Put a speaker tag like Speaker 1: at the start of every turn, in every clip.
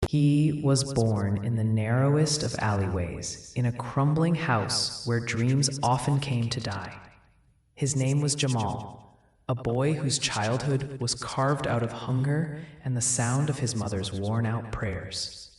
Speaker 1: He was born in the narrowest of alleyways, in a crumbling house where dreams often came to die. His name was Jamal, a boy whose childhood was carved out of hunger and the sound of his mother's worn-out prayers.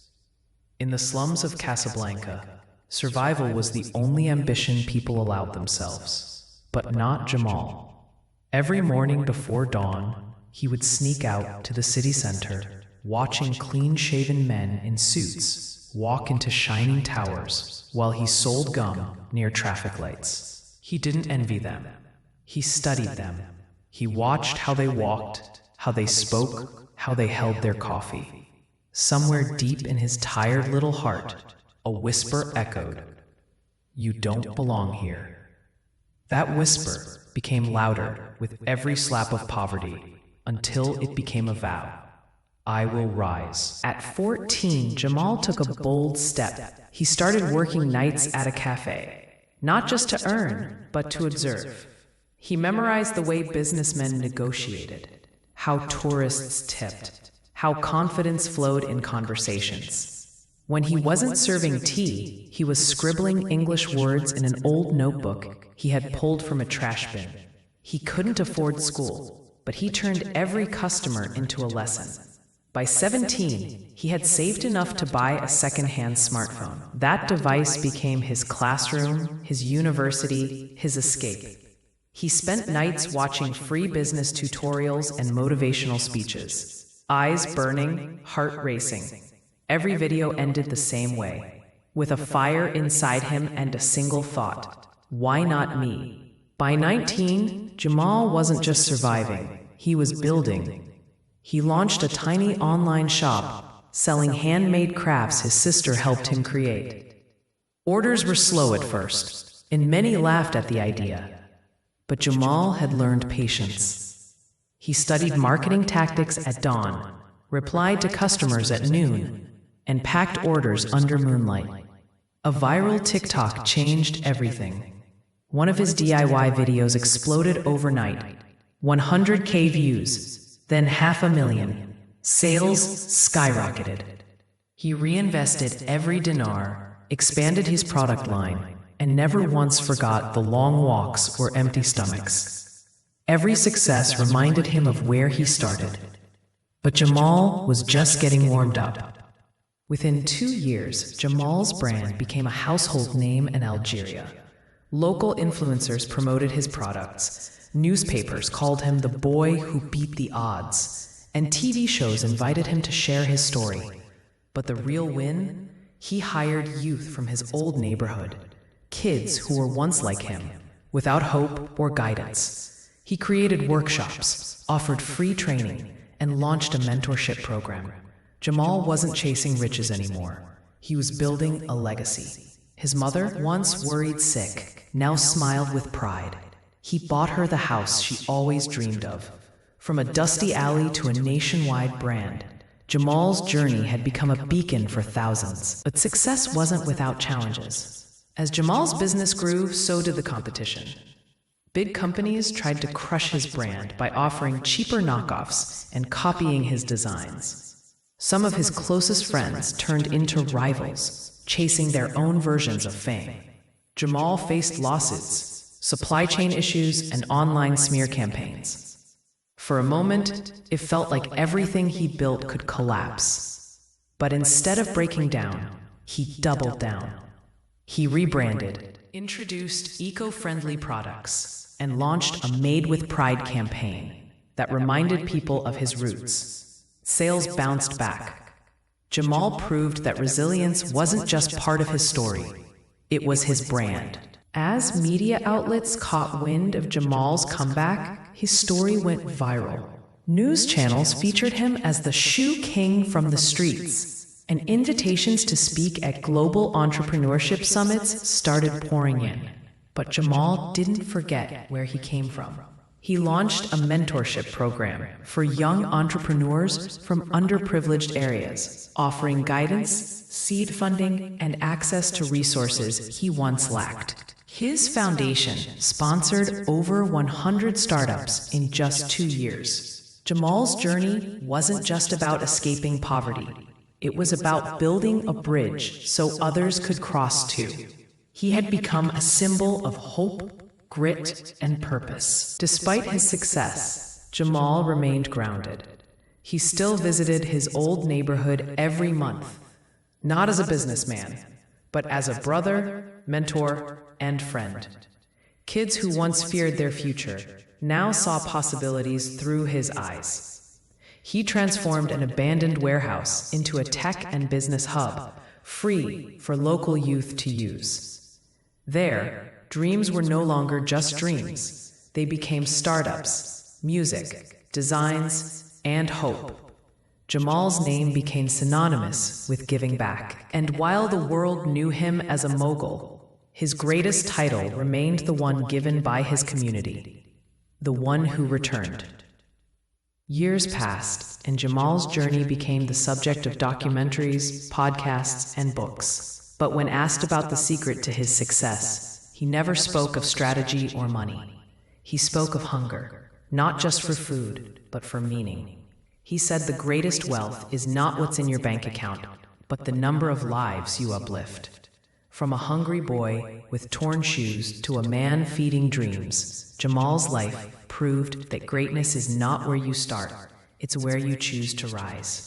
Speaker 1: In the slums of Casablanca, survival was the only ambition people allowed themselves, but not Jamal. Every morning before dawn, he would sneak out to the city center, watching clean-shaven men in suits walk into shining towers while he sold gum near traffic lights. He didn't envy them. He studied them. He watched how they walked, how they spoke, how they held their coffee. Somewhere deep in his tired little heart, a whisper echoed, "You don't belong here." That whisper became louder with every slap of poverty until it became a vow. "I will rise." At 14, Jamal took a bold step. He started working nights at a cafe, not just to earn, but to observe. He memorized the way businessmen negotiated, how tourists tipped, how confidence flowed in conversations. When he wasn't serving tea, he was scribbling English words in an old notebook he had pulled from a trash bin. He couldn't afford school, but he turned every customer into a lesson. By 17, he had saved enough to buy a second-hand smartphone. That device became his classroom, his university, his escape. He spent nights watching free business tutorials and motivational speeches, eyes burning, heart racing. Every video ended the same way, with a fire inside him and a single thought: why not me? By 19, Jamal wasn't just surviving, he was building. He launched a tiny online shop, selling handmade crafts his sister helped him create. Orders were slow at first, and many laughed at the idea. But Jamal had learned patience. He studied marketing tactics at dawn, replied to customers at noon, and packed orders under moonlight. A viral TikTok changed everything. One of his DIY videos exploded overnight. 100K views, then 500,000. Sales skyrocketed. He reinvested every dinar, expanded his product line, and never once forgot the long walks or empty stomachs. Every success reminded him of where he started. But Jamal was just getting warmed up. Within 2 years, Jamal's brand became a household name in Algeria. Local influencers promoted his products, newspapers called him the boy who beat the odds, and TV shows invited him to share his story. But the real win? He hired youth from his old neighborhood. Kids who were once like him, without hope or guidance. He created workshops, offered free training, and launched a mentorship program. Jamal wasn't chasing riches anymore. He was building a legacy. His mother, once worried sick, now smiled with pride. He bought her the house she always dreamed of. From a dusty alley to a nationwide brand, Jamal's journey had become a beacon for thousands. But success wasn't without challenges. As Jamal's business grew, so did the competition. Big companies tried to crush his brand by offering cheaper knockoffs and copying his designs. Some of his closest friends turned into rivals, chasing their own versions of fame. Jamal faced lawsuits, supply chain issues, and online smear campaigns. For a moment, it felt like everything he built could collapse. But instead of breaking down, he doubled down. He rebranded, introduced eco-friendly products, and launched a Made with Pride campaign that reminded people of his roots. Sales bounced back. Jamal proved that resilience wasn't just part of his story, it was his brand. As media outlets caught wind of Jamal's comeback, his story went viral. News channels featured him as the shoe king from the streets, and invitations to speak at global entrepreneurship summits started pouring in. But Jamal didn't forget where he came from. He launched a mentorship program for young entrepreneurs from underprivileged areas, offering guidance, seed funding, and access to resources he once lacked. His foundation sponsored over 100 startups in just 2 years. Jamal's journey wasn't just about escaping poverty. It was about building a bridge so others could cross too. He had become a symbol of hope, grit, and purpose. Despite his success, Jamal remained grounded. He still visited his old neighborhood every month, not as a businessman, but as a brother, mentor, and friend. Kids who once feared their future now saw possibilities through his eyes. He transformed an abandoned warehouse into a tech and business hub, free for local youth to use. There, dreams were no longer just dreams. They became startups, music, designs, and hope. Jamal's name became synonymous with giving back. And while the world knew him as a mogul, his greatest title remained the one given by his community, the one who returned. Years passed, and Jamal's journey became the subject of documentaries, podcasts, and books. But when asked about the secret to his success, he never spoke of strategy or money. He spoke of hunger, not just for food, but for meaning. He said the greatest wealth is not what's in your bank account, but the number of lives you uplift. From a hungry boy with torn shoes to a man feeding dreams, Jamal's life proved that greatness is not where you start, it's where you choose to rise.